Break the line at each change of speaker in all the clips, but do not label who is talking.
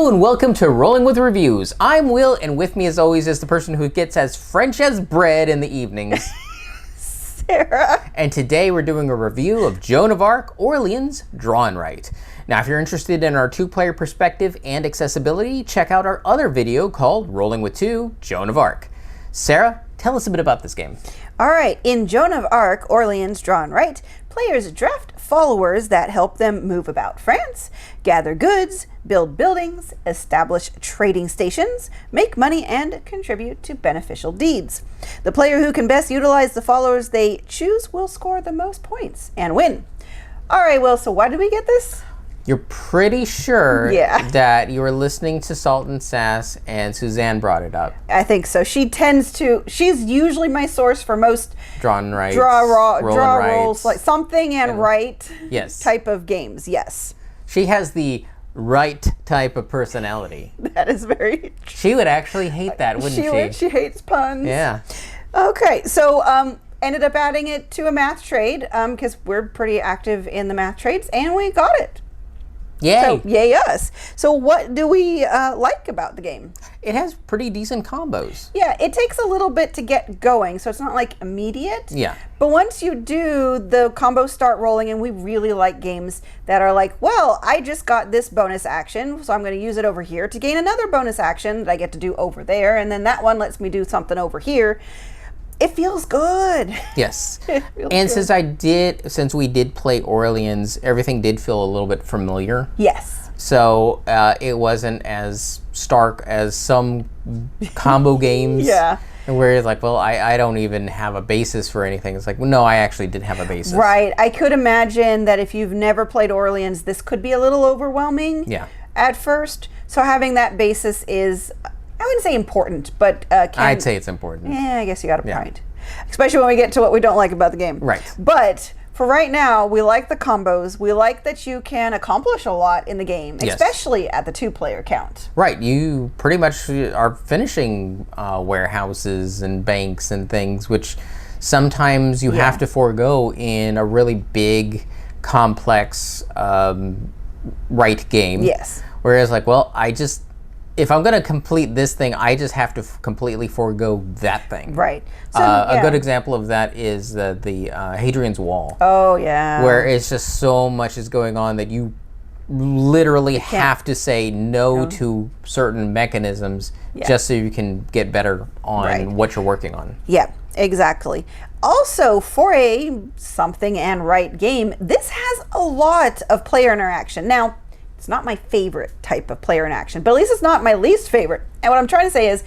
Hello and welcome to Rolling with Reviews. I'm Will, and with me as always is the person who gets as French as bread in the evenings,
Sarah.
And today we're doing a review of Joan of Arc, Orléans Draw Write. Now if you're interested in our two-player perspective and accessibility, check out our other video called Rolling with Two, Joan of Arc. Sarah, tell us a bit about this game.
All right, in Joan of Arc, Orléans Draw Write, players draft followers that help them move about France, gather goods, build buildings, establish trading stations, make money, and contribute to beneficial deeds. The player who can best utilize the followers they choose will score the most points and win. All right, Will, so why did we get this?
You're pretty sure that you were listening to Salt and Sass and Suzanne brought it up.
I think so. She's usually my source for most
draw
rolls, like something and write type of games, yes.
She has the right type of personality.
That is very true.
She would actually hate that, wouldn't she?
She hates puns.
Yeah.
Okay, so ended up adding it to a math trade because we're pretty active in the math trades, and we got it.
Yay.
So, yay us. So what do we like about the game?
It has pretty decent combos.
Yeah, it takes a little bit to get going, so it's not like immediate.
Yeah.
But once you do, the combos start rolling, and we really like games that are like, well, I just got this bonus action, so I'm going to use it over here to gain another bonus action that I get to do over there, and then that one lets me do something over here. It feels good.
Yes.
It feels
and
good.
since we did play Orleans, everything did feel a little bit familiar.
Yes.
So it wasn't as stark as some combo games.
Yeah.
Where it's like, well, I don't even have a basis for anything. It's like, well, no, I actually did have a basis.
Right. I could imagine that if you've never played Orleans, this could be a little overwhelming at first. So having that basis is, I wouldn't say important, but
I'd say it's important.
Yeah, I guess you got a point. Especially when we get to what we don't like about the game.
Right.
But for right now, we like the combos. We like that you can accomplish a lot in the game, especially at the two-player count.
Right. You pretty much are finishing warehouses and banks and things, which sometimes you have to forego in a really big, complex Write game.
Yes.
Whereas, like, well, if I'm going to complete this thing, I just have to completely forego that thing.
Right. So,
a good example of that is the Hadrian's Wall.
Oh, yeah.
Where it's just so much is going on that you literally have to say no to certain mechanisms just so you can get better on what you're working on.
Yeah, exactly. Also, for a something and write game, this has a lot of player interaction. Now, it's not my favorite type of player interaction, but at least it's not my least favorite. And what I'm trying to say is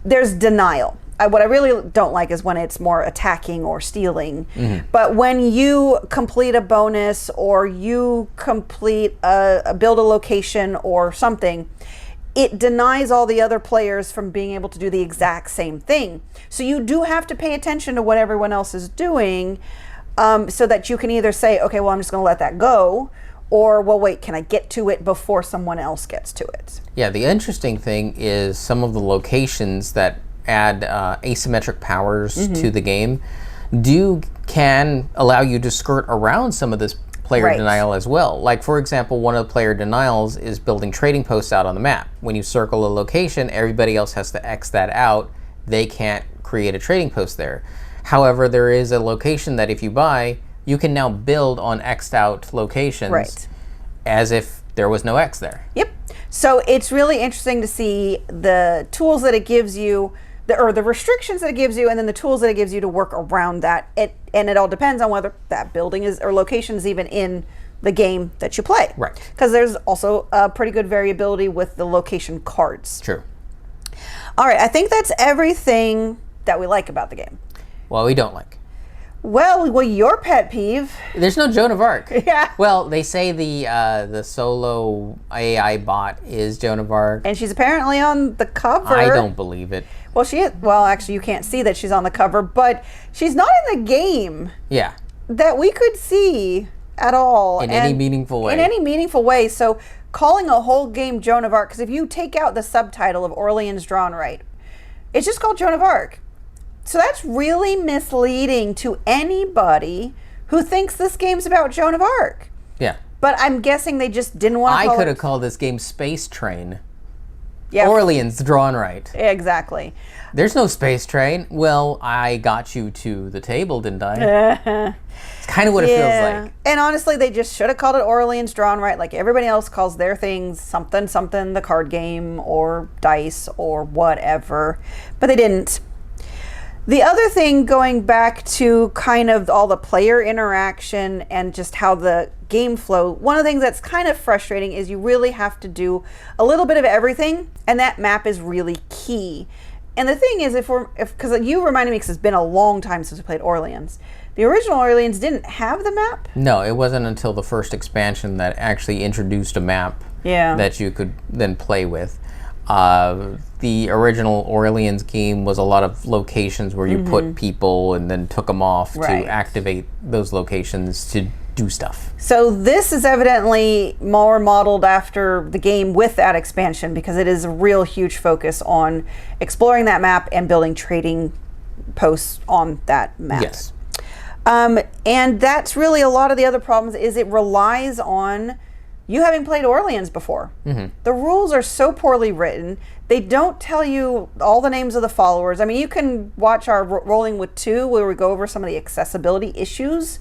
there's denial. What I really don't like is when it's more attacking or stealing. Mm-hmm. But when you complete a bonus or you complete build a location or something, it denies all the other players from being able to do the exact same thing. So you do have to pay attention to what everyone else is doing so that you can either say, okay, well, I'm just going to let that go, or, well, wait, can I get to it before someone else gets to it?
Yeah, the interesting thing is some of the locations that add asymmetric powers to the game can allow you to skirt around some of this player denial as well. Like, for example, one of the player denials is building trading posts out on the map. When you circle a location, everybody else has to X that out. They can't create a trading post there. However, there is a location that if you buy, you can now build on X'd out locations as if there was no X there.
Yep. So it's really interesting to see the tools that it gives you, or the restrictions that it gives you, and then the tools that it gives you to work around that. And it all depends on whether that building is or location is even in the game that you play.
Right.
Because there's also a pretty good variability with the location cards.
True.
All right. I think that's everything that we like about the game.
Well, we don't like.
Well, your pet peeve.
There's no Joan of Arc.
Yeah.
Well, they say the solo AI bot is Joan of Arc.
And she's apparently on the cover.
I don't believe it.
Well, she is. Well, actually, you can't see that she's on the cover, but she's not in the game.
Yeah.
That we could see at all.
In any meaningful way.
In any meaningful way. So calling a whole game Joan of Arc, because if you take out the subtitle of Orléans Draw Write, it's just called Joan of Arc. So that's really misleading to anybody who thinks this game's about Joan of Arc.
Yeah.
But I'm guessing they just didn't want to
I
call
could
it...
have called this game Space Train.
Yeah.
Orléans Draw Write.
Exactly.
There's no space train. Well, I got you to the table, didn't I? It's kind of what it feels like.
And honestly, they just should have called it Orleans Draw Write, like everybody else calls their things something, something, the card game or dice or whatever. But they didn't. The other thing, going back to kind of all the player interaction and just how the game flow, one of the things that's kind of frustrating is you really have to do a little bit of everything, and that map is really key. And the thing is, because you reminded me, because it's been a long time since we played Orleans. The original Orleans didn't have the map.
No, it wasn't until the first expansion that actually introduced a map that you could then play with. The original Orleans game was a lot of locations where you put people and then took them off to activate those locations to do stuff.
So this is evidently more modeled after the game with that expansion, because it is a real huge focus on exploring that map and building trading posts on that map.
Yes.
And that's really a lot of the other problems, is it relies on you having played Orleans before. The rules are so poorly written. They don't tell you all the names of the followers. I mean, you can watch our Rolling with Two where we go over some of the accessibility issues.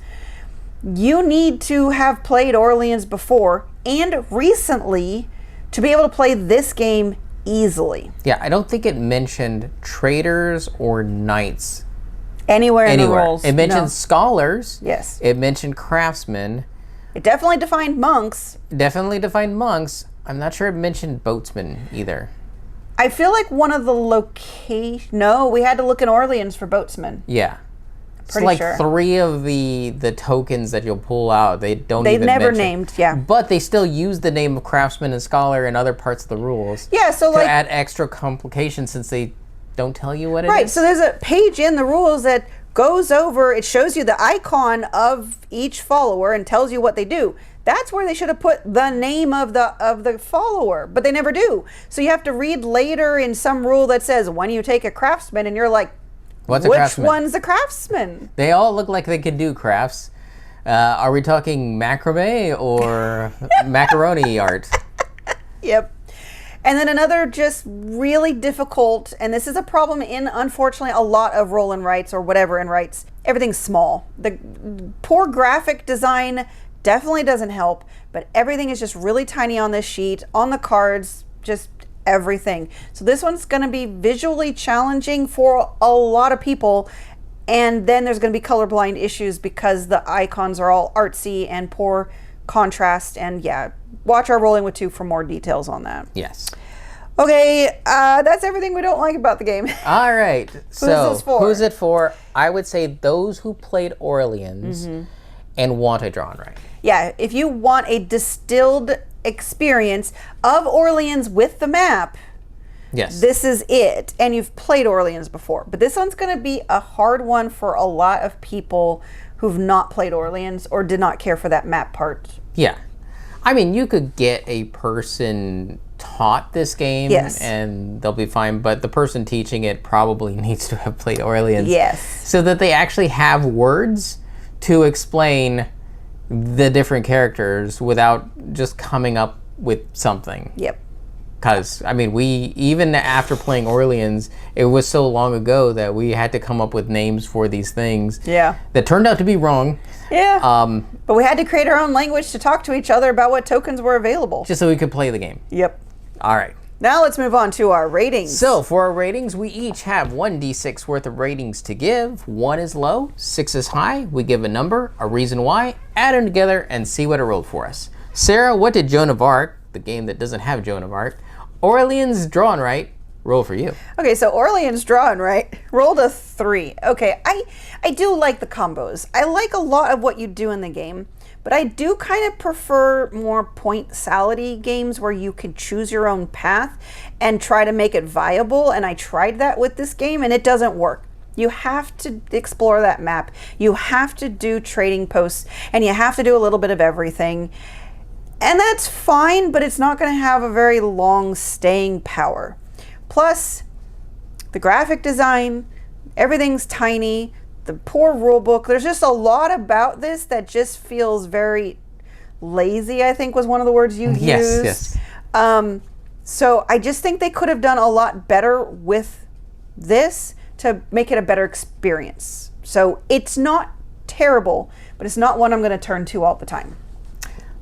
You need to have played Orleans before and recently to be able to play this game easily.
Yeah, I don't think it mentioned traders or knights
Anywhere in the rules.
It mentioned scholars.
Yes.
It mentioned craftsmen.
It definitely defined monks.
Definitely defined monks. I'm not sure it mentioned boatsmen either.
I feel like one of the No, we had to look in Orleans for boatsmen.
Yeah. It's
Pretty
like
sure.
3 of the tokens that you'll pull out, they
Never
mention.
named, yeah.
But they still use the name of craftsman and scholar in other parts of the rules.
Yeah, so
to
like...
add extra complication since they don't tell you what it is.
Right, so there's a page in the rules that goes over, it shows you the icon of each follower and tells you what they do. That's where they should have put the name of the follower, but they never do. So you have to read later in some rule that says, when you take a craftsman, and you're like,
What's a
which
craftsman?
one's a craftsman?
They all look like they can do crafts. Are we talking macrame or macaroni art?
Yep. And then another just really difficult, and this is a problem in, unfortunately, a lot of roll and writes or whatever in writes, everything's small. The poor graphic design definitely doesn't help, but everything is just really tiny on this sheet, on the cards, just everything. So this one's going to be visually challenging for a lot of people, and then there's going to be colorblind issues because the icons are all artsy and poor contrast. And yeah, watch our Rolling with Two for more details on that.
Yes.
Okay, that's everything we don't like about the game.
All right. So
this for?
who's it for? I would say those who played Orleans and want a drawn right.
Yeah, if you want a distilled experience of Orleans with the map,
Yes.
this is it. And you've played Orleans before. But this one's going to be a hard one for a lot of people who've not played Orleans or did not care for that map part.
Yeah. I mean, you could get a person taught this game and they'll be fine, but the person teaching it probably needs to have played Orleans.
Yes.
So that they actually have words to explain the different characters without just coming up with something.
Yep.
Because, I mean, even after playing Orleans, it was so long ago that we had to come up with names for these things.
Yeah.
That turned out to be wrong.
Yeah. But we had to create our own language to talk to each other about what tokens were available.
Just so we could play the game.
Yep.
All right.
Now let's move on to our ratings.
So for our ratings, we each have 1d6 worth of ratings to give. 1 is low, 6 is high. We give a number, a reason why, add them together, and see what it rolled for us. Sarah, what did Joan of Arc, the game that doesn't have Joan of Arc, Orleans Draw Write, roll for you?
Okay, so Orleans Draw Write rolled a 3. Okay, I do like the combos. I like a lot of what you do in the game, but I do kind of prefer more point salad-y games where you can choose your own path and try to make it viable, and I tried that with this game and it doesn't work. You have to explore that map. You have to do trading posts, and you have to do a little bit of everything. And that's fine, but it's not going to have a very long staying power. Plus, the graphic design, everything's tiny, the poor rule book. There's just a lot about this that just feels very lazy, I think was one of the words you used.
Yes.
So I just think they could have done a lot better with this to make it a better experience. So it's not terrible, but it's not one I'm going to turn to all the time.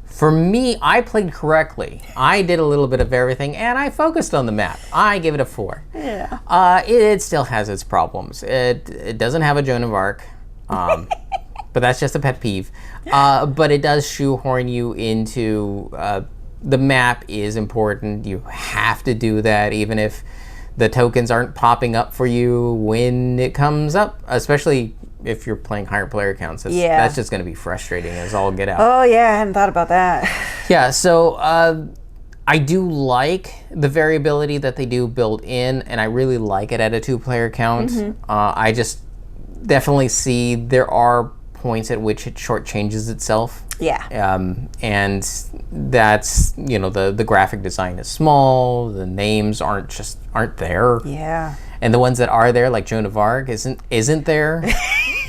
For me, I played correctly. I did a little bit of everything, and I focused on the map. I give it a 4.
Yeah.
It still has its problems. It doesn't have a Joan of Arc, but that's just a pet peeve. But it does shoehorn you into the map is important. You have to do that, even if the tokens aren't popping up for you when it comes up, especially if you're playing higher player counts. That's just going to be frustrating as all get out.
Oh, yeah, I hadn't thought about that.
Yeah, so I do like the variability that they do build in, and I really like it at a 2-player count. I just definitely see there are points at which it shortchanges itself.
Yeah.
And that's, you know, the graphic design is small, the names aren't there.
Yeah.
And the ones that are there, like Joan of Arc, isn't there.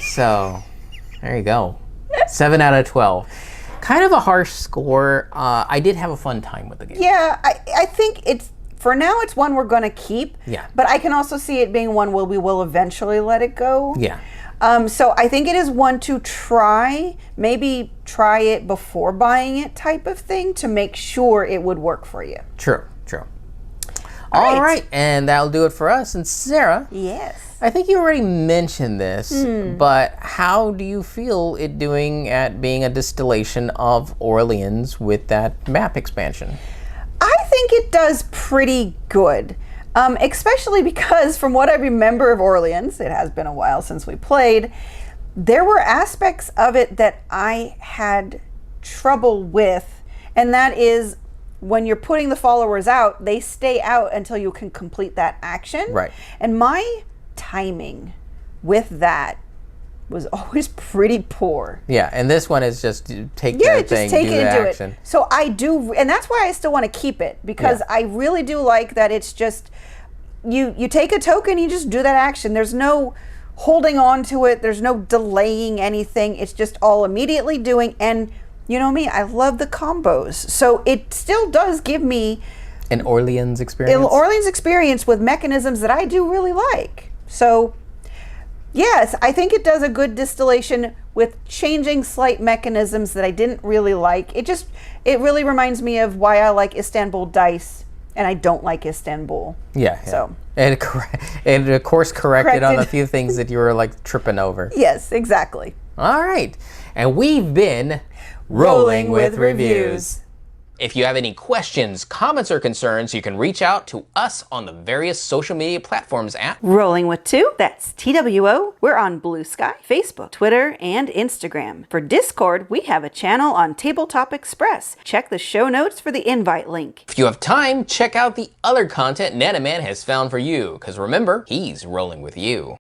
So there you go. 7 out of 12. Kind of a harsh score. I did have a fun time with the game.
Yeah, I think for now it's one we're going to keep.
Yeah.
But I can also see it being one where we will eventually let it go.
Yeah.
So I think it is one to try, maybe try it before buying it type of thing to make sure it would work for you.
True. All right, and that'll do it for us. And Sarah,
yes,
I think you already mentioned this, but how do you feel it doing at being a distillation of Orleans with that map expansion?
I think it does pretty good. Especially because from what I remember of Orleans, it has been a while since we played, there were aspects of it that I had trouble with, and that is when you're putting the followers out, they stay out until you can complete that action.
Right.
And my timing with that was always pretty poor.
Yeah, and this one is just take the
just
thing,
take
do
it
the
and do
action.
it. So I do, and that's why I still want to keep it, because I really do like that it's just, you take a token, you just do that action. There's no holding on to it. There's no delaying anything. It's just all immediately doing. And you know me, I love the combos. So it still does give me
an Orleans experience.
With mechanisms that I do really like. So yes, I think it does a good distillation with changing slight mechanisms that I didn't really like. It really reminds me of why I like Istanbul dice and I don't like Istanbul.
Yeah.
So
and of course corrected on a few things that you were like tripping over.
Yes, exactly.
All right. And we've been Rolling with Reviews. If you have any questions, comments, or concerns, you can reach out to us on the various social media platforms at
Rolling with 2, that's TWO. We're on Blue Sky, Facebook, Twitter, and Instagram. For Discord, we have a channel on Tabletop Express. Check the show notes for the invite link.
If you have time, check out the other content Nanaman has found for you, because remember, he's rolling with you.